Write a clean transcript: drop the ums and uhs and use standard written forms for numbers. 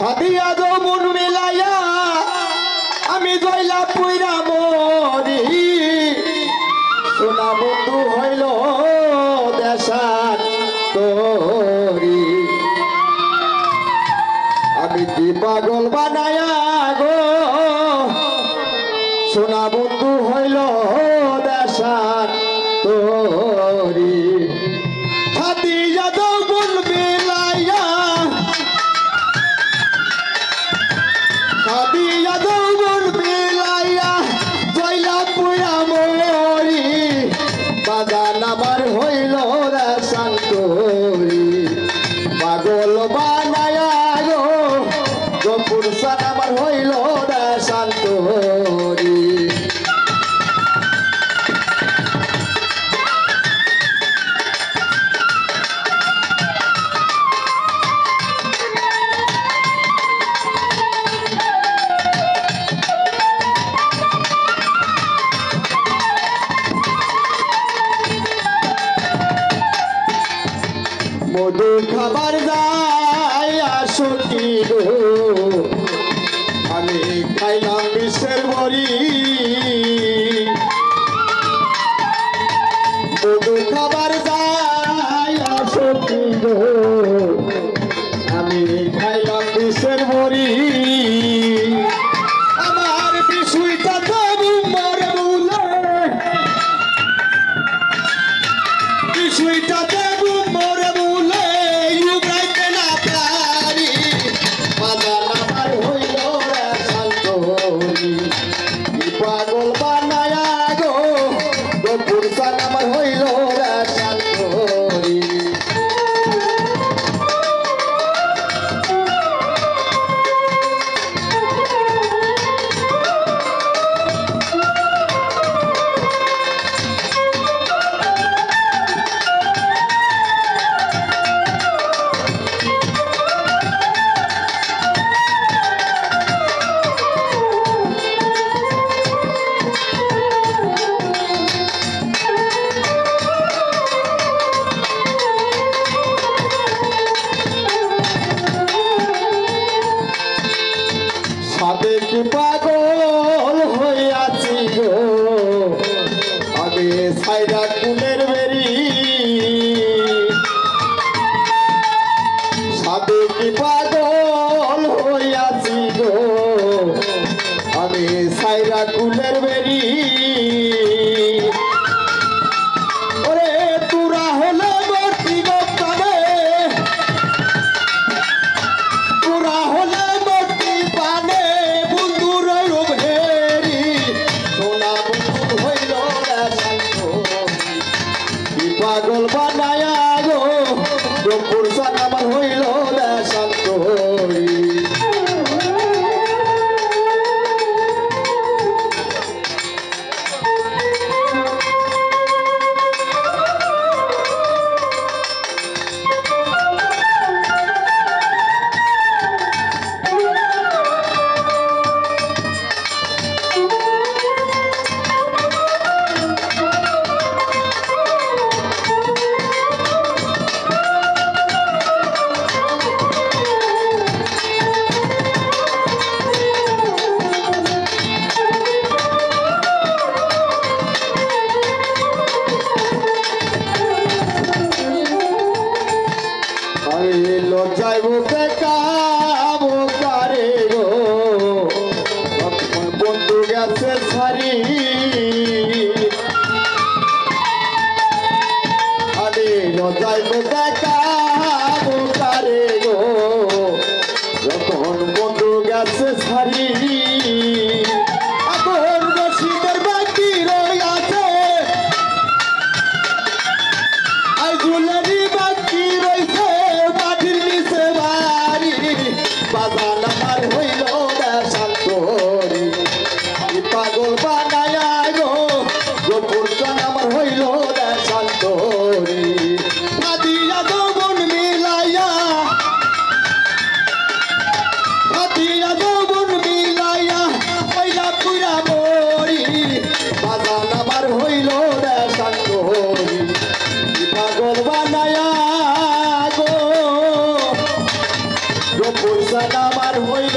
সাদিয়া দো মন মিলাইয়া আমি জয়লা পুইরা মরি সোনা বন্ধু হইল দেশার তোরি আমি কি পাগল বানায়া গো সোনা বন্ধু হইল দেশার তোরি সাদিয়া দো মন মিলাইয়া সাদিয়া দো মন মিলাইয়া জয়লা পুইরা মরি বাগান আমার হইল দেশার তোরি পাগল বানায়া গো গোপুর সান আমার হইল দেশার তোরি মধু খাবার যায় আসকি গো আমি খাইলাম বিষের বড়ি মধু খাবার যায় আসকি গো আমি খাইলাম বিষের বড়ি আমার বিষুইটা তবু মরে বলে বিষুইটা তবু মরে পাগল বানায়া গো গোপুর সান আমার হইল দেশার তোরি সাবেক পাগল হইয়াছি গো আমি সাইরা কুলের বেরি সাবেক পাগল হইয়াছি গো আমি সাইরা কুলের বেরি ওরে তুরা হলে মরতি গো পাবে তুরা হলে মরতি পানে পাগল বানায়া গো গোপুর সান আমার হইল দেশার তোরি লজ্জায় বুকে কাম করে গো বন্ধু গেছে সারি আরে লজ্জায় বুকে কাম করে গো যখন বন্ধু গেছে সারি এখন রশিদের বাকি রইয়াছে আই জুলারি বাকি রইছে মাটির নিচে বাড়ি সুসান আমার হইল